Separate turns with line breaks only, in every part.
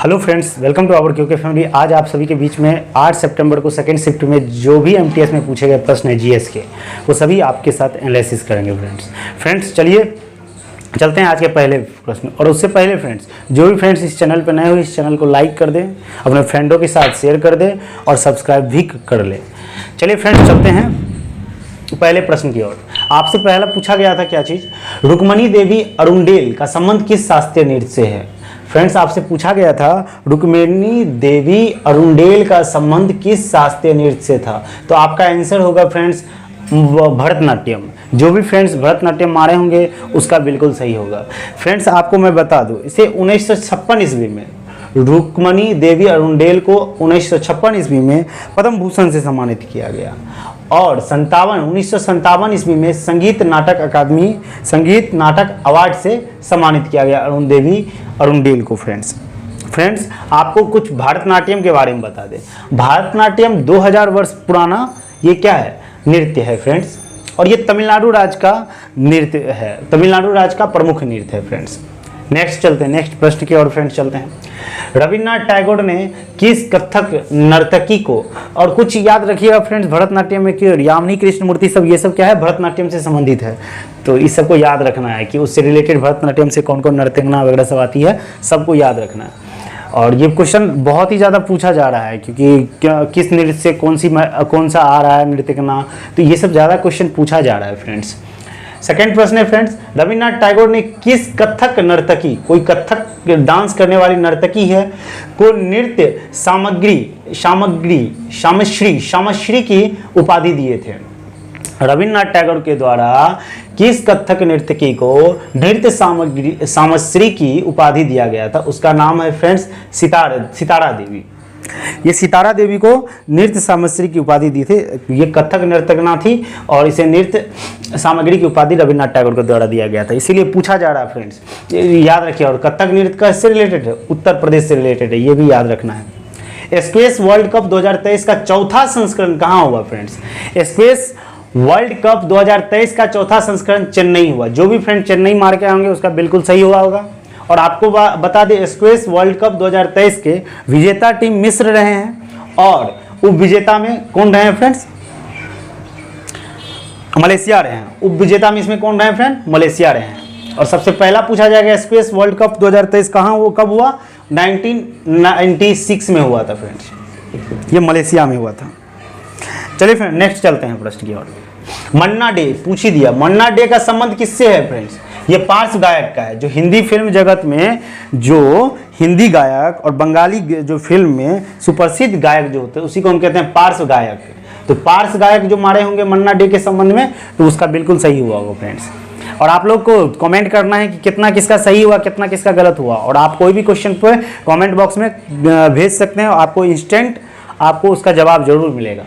Hello friends, welcome to our QK family. आज आप सभी के बीच में 8 सितंबर को सेकंड शिफ्ट में जो भी एमटीएस में पूछे गए प्रश्न है जीएस के, वो सभी आपके साथ एनालिसिस करेंगे फ्रेंड्स चलिए चलते हैं आज के पहले प्रश्न। और उससे पहले फ्रेंड्स, जो भी फ्रेंड्स इस चैनल पर नए हो इस चैनल को लाइक कर दें, अपने फ्रेंडों के साथ शेयर कर दें और सब्सक्राइब भी कर लें। चलिए फ्रेंड्स चलते हैं पहले प्रश्न की ओर। आपसे पहला पूछा गया था क्या चीज़, रुक्मणी देवी अरुणडेल का संबंध किस शास्त्रीय नृत्य से है। फ्रेंड्स आपसे पूछा गया था रुक्मिणी देवी अरुणडेल का संबंध किस शास्त्रीय नृत्य से था, तो आपका आंसर होगा फ्रेंड्स भरतनाट्यम। जो भी फ्रेंड्स भरतनाट्यम मारे होंगे उसका बिल्कुल सही होगा। फ्रेंड्स आपको मैं बता दूं, इसे 1956 ईस्वी में रुक्मिणी देवी अरुणडेल को 1956 ईस्वी में पद्म भूषण से सम्मानित किया गया और 1957 ईस्वी में संगीत नाटक अकादमी संगीत नाटक अवार्ड से सम्मानित किया गया अरुण देवी अरुणडेल को। फ्रेंड्स आपको कुछ भरतनाट्यम के बारे में बता दें। भरतनाट्यम 2000 वर्ष पुराना ये क्या है, नृत्य है फ्रेंड्स, और ये तमिलनाडु राज्य का नृत्य है, तमिलनाडु राज्य का प्रमुख नृत्य है फ्रेंड्स। नेक्स्ट चलते हैं, नेक्स्ट प्रश्न की ओर फ्रेंड्स चलते हैं। रविन्द्रनाथ टैगोर ने किस कथक नर्तकी को, और कुछ याद रखिएगा फ्रेंड्स, भरतनाट्यम में क्यों यामिनी कृष्णमूर्ति सब ये सब क्या है, भरतनाट्यम से संबंधित है, तो इस सबको याद रखना है कि उससे रिलेटेड भरतनाट्यम से कौन कौन नर्तकना वगैरह सब आती है, सबको याद रखना है। और ये क्वेश्चन बहुत ही ज़्यादा पूछा जा रहा है क्योंकि किस नृत्य से कौन सा आ रहा है नृत्यकना, तो ये सब ज़्यादा क्वेश्चन पूछा जा रहा है फ्रेंड्स। सेकेंड प्रश्न है फ्रेंड्स, रविन्द्रनाथ टैगोर ने किस कथक नर्तकी, कोई कथक डांस करने वाली नर्तकी है, को नृत्य सामश्री की उपाधि दिए थे। रविन्द्रनाथ टैगोर के द्वारा किस कथक नर्तकी को नृत्य सामश्री की उपाधि दिया गया था, उसका नाम है फ्रेंड्स सितारा देवी। ये सितारा देवी को नृत्य सामग्री की उपाधि दी थी। ये कथक नर्तकना थी और इसे नृत्य सामग्री की उपाधि रविन्द्रनाथ टैगोर के द्वारा दिया गया था, इसीलिए पूछा जा रहा है फ्रेंड्स, याद रखिए। और कथक नृत्य किससे रिलेटेड है, उत्तर प्रदेश से रिलेटेड है, ये भी याद रखना है। स्क्वैश वर्ल्ड कप 2023 का चौथा संस्करण कहाँ हुआ फ्रेंड्स, स्क्वैश वर्ल्ड कप 2023 का चौथा संस्करण चेन्नई हुआ। जो भी फ्रेंड चेन्नई मार के आएंगे उसका बिल्कुल सही हुआ होगा। और आपको बता दें, स्क्वैश वर्ल्ड कप 2023 के विजेता टीम मिस्र रहे हैं और उप विजेता में कौन रहे हैं फ्रेंड्स, मलेशिया रहे हैं। उप विजेता में इसमें कौन रहे हैं फ्रेंड, मलेशिया रहे हैं। और सबसे पहला पूछा जाएगा स्क्वैश वर्ल्ड कप 2023 कहाँ, वो कब हुआ, 1996 में हुआ था फ्रेंड्स, ये मलेशिया में हुआ था। चलिए फ्रेंड नेक्स्ट चलते हैं प्रश्न की ओर। मन्ना डे पूछ ही दिया, मन्ना डे का संबंध किससे है फ्रेंड्स, ये पार्श्व गायक का है। जो हिंदी फिल्म जगत में जो हिंदी गायक और बंगाली जो फिल्म में सुप्रसिद्ध गायक जो होते हैं उसी को हम कहते हैं पार्श्व गायक। तो पार्श्व गायक जो मारे होंगे मन्ना डे के संबंध में, तो उसका बिल्कुल सही हुआ होगा फ्रेंड्स। और आप लोग को कमेंट करना है कि कितना किसका सही हुआ कितना किसका गलत हुआ, और आप कोई भी क्वेश्चन पर कमेंट बॉक्स में भेज सकते हैं, आपको इंस्टेंट आपको उसका जवाब जरूर मिलेगा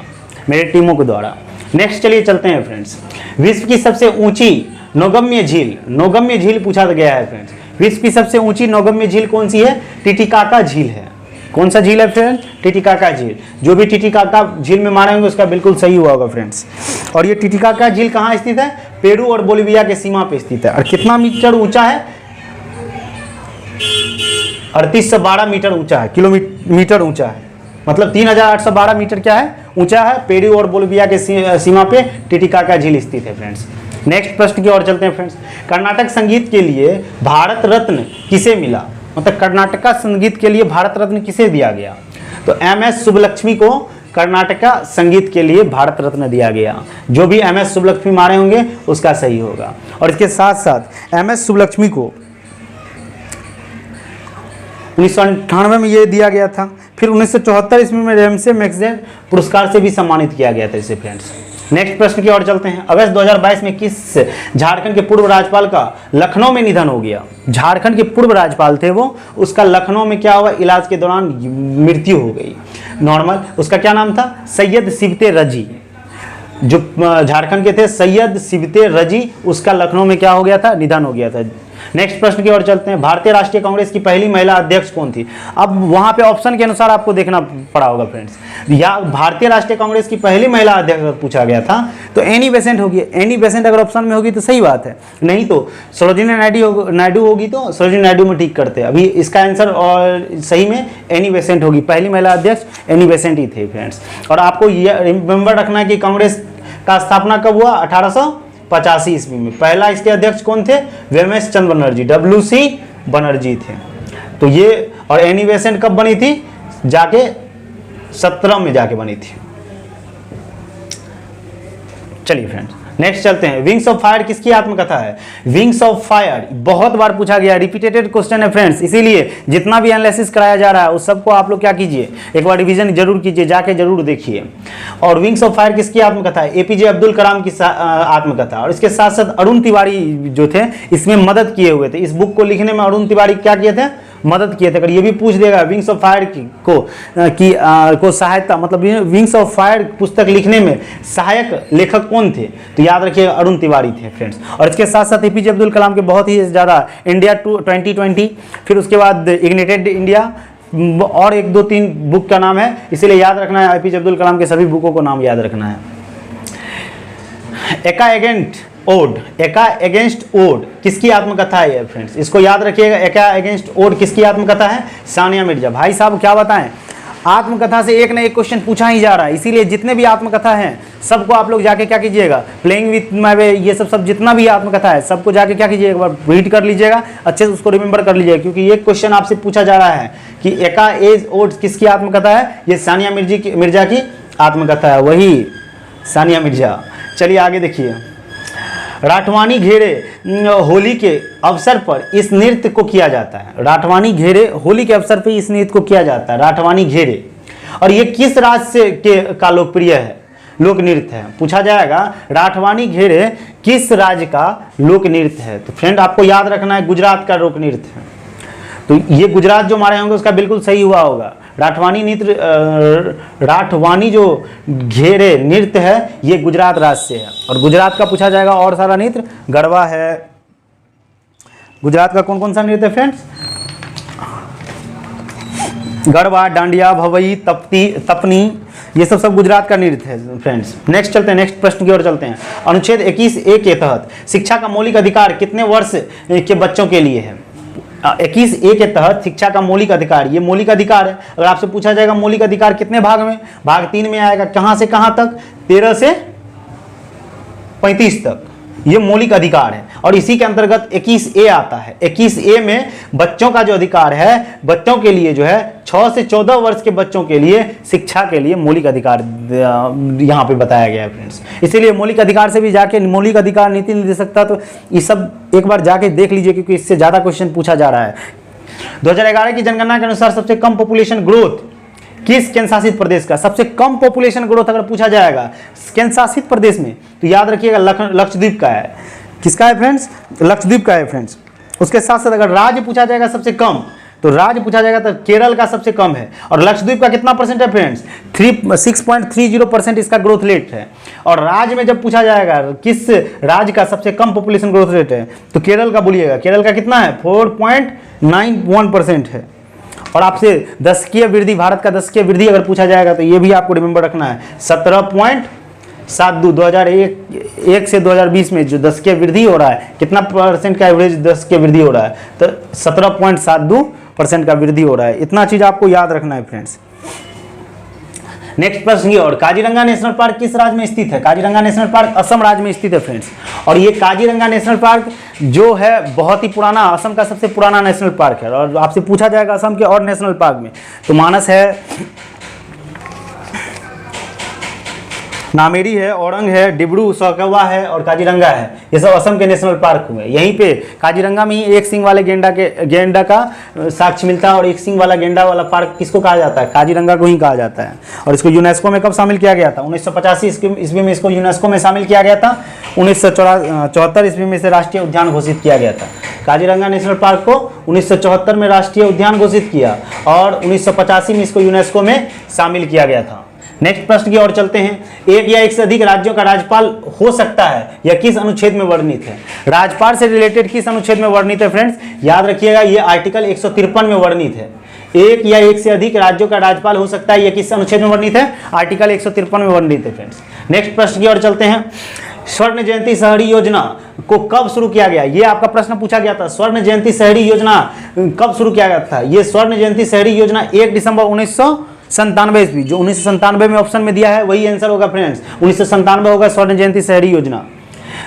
मेरे टीमों के द्वारा। नेक्स्ट चलिए चलते हैं फ्रेंड्स। विश्व की सबसे ऊंची नौगम्य झील पूछा गया है फ्रेंड्स। विश्व की सबसे ऊंची नौगम्य झील कौन सी है, टिटिकाका झील है। कौन सा झील है फ्रेंड्स, टिटिकाका झील। जो भी टिटिकाका झील में मारेंगे उसका बिल्कुल सही हुआ होगा फ्रेंड्स। और ये टिटिकाका झील कहाँ स्थित है, पेरू और बोलिविया के सीमा पे स्थित है। और कितना मीटर ऊंचा है, 3812 मीटर ऊंचा है, किलोमीटर ऊंचा है, मतलब 3812 मीटर क्या है, ऊंचा है। पेरू और बोलिविया के सीमा पे टिटिकाका झील स्थित है फ्रेंड्स। नेक्स्ट प्रश्न की ओर चलते हैं फ्रेंड्स। कर्नाटक संगीत के लिए भारत रत्न किसे मिला, मतलब कर्नाटका संगीत के लिए भारत रत्न किसे दिया गया, तो एमएस सुब्बलक्ष्मी को कर्नाटका संगीत के लिए भारत रत्न दिया गया। जो भी एमएस सुब्बलक्ष्मी मारे होंगे उसका सही होगा। और इसके साथ साथ एमएस सुब्बलक्ष्मी को 1998 में ये दिया गया था, फिर 1974 ईस्वी में रेमसे मैगसेसे पुरस्कार से भी सम्मानित किया गया था इसे फ्रेंड्स। नेक्स्ट प्रश्न की ओर चलते हैं। अगस्त 2022 में किस झारखंड के पूर्व राज्यपाल का लखनऊ में निधन हो गया। झारखंड के पूर्व राज्यपाल थे वो, उसका लखनऊ में क्या हुआ, इलाज के दौरान मृत्यु हो गई नॉर्मल। उसका क्या नाम था, सैयद सिबते रजी। जो झारखंड के थे सैयद सिबते रजी, उसका लखनऊ में क्या हो गया था, निधन हो गया था। नेक्स्ट प्रश्न की ओर चलते हैं। भारतीय राष्ट्रीय कांग्रेस की पहली महिला अध्यक्ष कौन थी? अब वहां पे ऑप्शन के अनुसार आपको देखना पड़ा होगा फ्रेंड्स। या भारतीय राष्ट्रीय कांग्रेस की पहली महिला अध्यक्ष अगर पूछा गया था तो एनी बेसेंट होगी। एनी बेसेंट अगर ऑप्शन में होगी तो सही बात है, नहीं तो सरोजिनी नायडू होगी तो सरोजिनी नायडू में ठीक करते हैं। अभी इसका आंसर और सही में एनी बेसेंट होगी। पहली महिला अध्यक्ष एनी बेसेंट ही थे फ्रेंड्स। और आपको ये रिमेंबर रखना है कि कांग्रेस का स्थापना कब हुआ? 1885 ईस्वी में। पहला इसके अध्यक्ष कौन थे? वेमेश चंद्र बनर्जी, WC बनर्जी थे। तो ये और एनी बेसेंट कब बनी थी? जाके 17 में जाके बनी थी। चलिए फ्रेंड्स नेक्स्ट चलते हैं। विंग्स ऑफ फायर किसकी आत्मकथा है? विंग्स ऑफ फायर बहुत बार पूछा गया, रिपीटेड क्वेश्चन है फ्रेंड्स, इसीलिए जितना भी एनालिसिस कराया जा रहा है उस सबको आप लोग क्या कीजिए, एक बार रिवीजन जरूर कीजिए, जाके जरूर देखिए। और विंग्स ऑफ फायर किसकी आत्मकथा है? APJ अब्दुल कलाम की आत्मकथा। और इसके साथ साथ अरुण तिवारी जो थे इसमें मदद किए हुए थे। इस बुक को लिखने में अरुण तिवारी क्या किए थे? मदद किए थे। अगर ये भी पूछ देगा विंग्स ऑफ फायर को सहायता, मतलब विंग्स ऑफ फायर पुस्तक लिखने में सहायक लेखक कौन थे? तो याद रखिए अरुण तिवारी थे फ्रेंड्स। और इसके साथ साथ APJ अब्दुल कलाम के बहुत ही ज़्यादा इंडिया 2020, फिर उसके बाद इग्निटेड इंडिया और 1 2 3 बुक का नाम है, इसीलिए याद रखना है। APJ अब्दुल कलाम के सभी बुकों को नाम याद रखना है। एका अगेंस्ट ओड किसकी आत्मकथा है फ्रेंड्स? इसको याद रखिएगा। एका अगेंस्ट ओड किसकी आत्मकथा है? सानिया मिर्जा। भाई साहब क्या बताएं, आत्मकथा से एक ना एक क्वेश्चन पूछा ही जा रहा है, इसीलिए जितने भी आत्मकथा हैं सबको आप लोग जाके क्या कीजिएगा, प्लेइंग विथ माय वे, ये सब जितना भी आत्मकथा है सबको जाके क्या कीजिएगा, एक बार रीड कर लीजिएगा, अच्छे से उसको रिमेंबर कर लीजिएगा, क्योंकि ये क्वेश्चन आपसे पूछा जा रहा है कि एका एज ओड किसकी आत्मकथा है? ये सानिया मिर्जा की आत्मकथा है, वही सानिया मिर्जा। चलिए आगे देखिए। राठवानी घेरे होली के अवसर पर इस नृत्य को किया जाता है। राठवानी घेरे होली के अवसर पर इस नृत्य को किया जाता है, राठवानी घेरे। और ये किस राज्य का लोकप्रिय है, लोक नृत्य है? पूछा जाएगा राठवानी घेरे किस राज्य का लोक नृत्य है? तो फ्रेंड आपको याद रखना है गुजरात का लोक नृत्य है। तो ये गुजरात जो मारे होंगे उसका बिल्कुल सही हुआ होगा। राठवानी जो घेरे नृत्य है ये गुजरात राज्य से है। और गुजरात का पूछा जाएगा और सारा नृत्य, गरबा है। गुजरात का कौन कौन सा नृत्य है फ्रेंड्स? गरबा, डांडिया, भवई, तपनी, ये सब गुजरात का नृत्य है फ्रेंड्स। नेक्स्ट चलते हैं, नेक्स्ट प्रश्न की ओर चलते हैं। अनुच्छेद 21A के तहत शिक्षा का मौलिक अधिकार कितने वर्ष के बच्चों के लिए है? 21A के तहत शिक्षा का मौलिक अधिकार, ये मौलिक अधिकार है। अगर आपसे पूछा जाएगा मौलिक अधिकार कितने भाग में, भाग 3 में आएगा। कहां से कहां तक? 13 से 35 तक ये मौलिक अधिकार है। और इसी के अंतर्गत 21A आता है। 21A में बच्चों का जो अधिकार है, बच्चों के लिए जो है 6 से 14 वर्ष के बच्चों के लिए शिक्षा के लिए मौलिक अधिकार यहाँ पे बताया गया है फ्रेंड्स। इसीलिए मौलिक अधिकार से भी जाके मौलिक अधिकार नीति नहीं दे सकता, तो ये सब एक बार जाके देख लीजिए, क्योंकि इससे ज़्यादा क्वेश्चन पूछा जा रहा है। 2011 की जनगणना के अनुसार सबसे कम पॉपुलेशन ग्रोथ किस केंद्र शासित प्रदेश का? सबसे कम पॉपुलेशन ग्रोथ अगर पूछा जाएगा केंद्र शासित प्रदेश में तो याद रखिएगा लक्षद्वीप का है। किसका है फ्रेंड्स? लक्षद्वीप का है फ्रेंड्स। उसके साथ साथ अगर राज्य पूछा जाएगा सबसे कम, तो राज्य पूछा जाएगा तो केरल का सबसे कम है। और लक्षद्वीप का कितना परसेंट है फ्रेंड्स? 6.30% इसका ग्रोथ रेट है। और राज्य में जब पूछा जाएगा किस राज्य का सबसे कम पॉपुलेशन ग्रोथ रेट है, तो केरल का बोलिएगा। केरल का कितना है? 4.91% है। और आपसे दशकीय वृद्धि, भारत का दशकीय वृद्धि अगर पूछा जाएगा तो ये भी आपको रिमेंबर रखना है, 17.72। 2001 से 2020 में जो दशकीय वृद्धि हो रहा है, कितना परसेंट का एवरेज दशकीय वृद्धि हो रहा है? तो 17.72% का वृद्धि हो रहा है। इतना चीज आपको याद रखना है फ्रेंड्स। नेक्स्ट प्रश्न की ओर। काजीरंगा नेशनल पार्क किस राज्य में स्थित है? काजीरंगा नेशनल पार्क असम राज्य में स्थित है फ्रेंड्स। और ये काजीरंगा नेशनल पार्क जो है बहुत ही पुराना, असम का सबसे पुराना नेशनल पार्क है। और आपसे पूछा जाएगा असम के और नेशनल पार्क में, तो मानस है, नामेरी है, औरंग है, डिब्रू सैखोवा है और काजीरंगा है। ये सब असम के नेशनल पार्क हुए। यहीं पे काजीरंगा में ही एक सिंग वाले गेंडा का साक्ष्य मिलता है। और एक सिंग वाला गेंडा वाला पार्क किसको कहा जाता है? काजीरंगा को ही कहा जाता है। और इसको यूनेस्को में कब शामिल किया गया था? 1985 ईस्वी में इसको यूनेस्को में शामिल किया गया था। 1974 ईस्वी में इसे राष्ट्रीय उद्यान घोषित किया गया था। काजीरंगा नेशनल पार्क को 1974 में राष्ट्रीय उद्यान घोषित किया और 1985 में इसको यूनेस्को में शामिल किया गया था। नेक्स्ट प्रश्न की ओर चलते हैं। एक या एक से अधिक राज्यों का राज्यपाल हो सकता है यह किस अनुच्छेद में वर्णित है? राज्यपाल से रिलेटेड किस अनुच्छेद में वर्णित है फ्रेंड्स? याद रखिएगा ये आर्टिकल 153 में वर्णित है। एक या एक से अधिक राज्यों का राज्यपाल हो सकता है यह किस अनुच्छेद में वर्णित है? आर्टिकल 153 में वर्णित है फ्रेंड्स। नेक्स्ट प्रश्न की ओर चलते हैं। स्वर्ण जयंती शहरी योजना को कब शुरू किया गया? ये आपका प्रश्न पूछा गया था। स्वर्ण जयंती शहरी योजना कब शुरू किया गया था? ये स्वर्ण जयंती शहरी योजना 1 दिसंबर 1997 ईस्वी, जो 1997 में ऑप्शन में दिया है वही आंसर होगा फ्रेंड्स। 1997 होगा स्वर्ण जयंती शहरी योजना।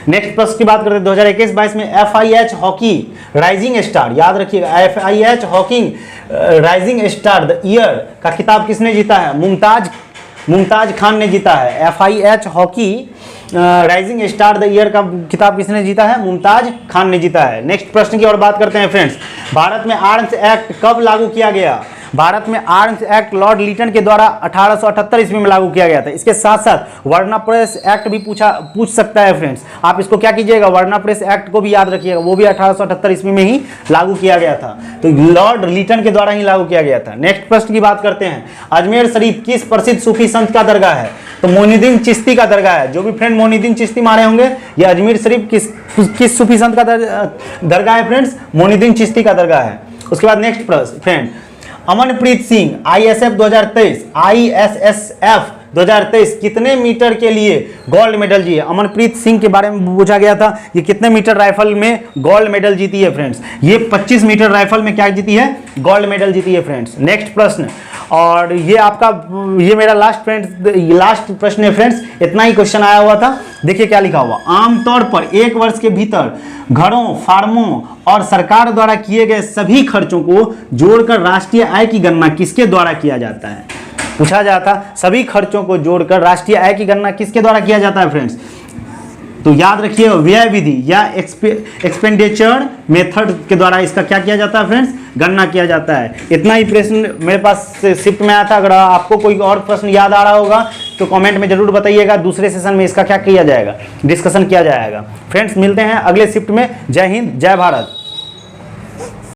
नेक्स्ट प्रश्न की बात करते हैं। 2021-22 में FIH हॉकी राइजिंग स्टार, याद रखिएगा FIH hockey rising star the year का खिताब किसने जीता है? मुमताज खान ने जीता है। FIH hockey rising star the year का खिताब किसने जीता है? मुमताज खान ने जीता है। नेक्स्ट प्रश्न की ओर बात करते हैं फ्रेंड्स। भारत में आर्म्स एक्ट कब लागू किया गया? भारत में आर्म्स एक्ट लॉर्ड लिटन के द्वारा 1878 ईस्वी में लागू किया गया था। इसके साथ साथ वर्ना प्रेस एक्ट भी पूछ सकता है फ्रेंड्स। आप इसको क्या कीजिएगा, वर्ना प्रेस एक्ट को भी याद रखिएगा, वो भी 1878 ईस्वी में ही लागू किया गया था। तो लॉर्ड लिटन के द्वारा ही लागू किया गया था। नेक्स्ट प्रश्न की बात करते हैं। अजमेर शरीफ किस प्रसिद्ध सूफी संत का दरगाह है? तो मोइनुद्दीन चिश्ती का दरगाह है। जो भी फ्रेंड मोइनुद्दीन चिश्ती मारे होंगे, ये अजमेर शरीफ किस सूफी संत का दरगाह है फ्रेंड्स? मोइनुद्दीन चिश्ती का दरगाह है। उसके बाद नेक्स्ट प्रश्न फ्रेंड, अमनप्रीत सिंह ISF 2023 कितने मीटर के लिए गोल्ड मेडल जीते? अमनप्रीत सिंह के बारे में पूछा गया था। ये कितने मीटर राइफल में गोल्ड मेडल जीती है फ्रेंड्स? ये 25 मीटर राइफल में क्या जीती है? गोल्ड मेडल जीती है फ्रेंड्स। नेक्स्ट प्रश्न, और ये मेरा लास्ट प्रश्न है फ्रेंड्स। इतना ही क्वेश्चन आया हुआ था। देखिए क्या लिखा हुआ। आमतौर पर 1 वर्ष के भीतर घरों, फार्मों और सरकार द्वारा किए गए सभी खर्चों को जोड़कर राष्ट्रीय आय की गणना किसके द्वारा किया जाता है? पूछा जाता सभी खर्चों को जोड़कर राष्ट्रीय आय की गणना किसके द्वारा किया जाता है फ्रेंड्स? तो याद रखिए व्यय विधि या एक्सपेंडिचर मेथड के द्वारा इसका क्या किया जाता है फ्रेंड्स? गणना किया जाता है। इतना ही प्रश्न मेरे पास शिफ्ट में आया था। अगर आपको कोई और प्रश्न याद आ रहा होगा तो कमेंट में जरूर बताइएगा। दूसरे सेशन में इसका क्या किया जाएगा, डिस्कशन किया जाएगा। फ्रेंड्स मिलते हैं अगले शिफ्ट में। जय हिंद, जय भारत।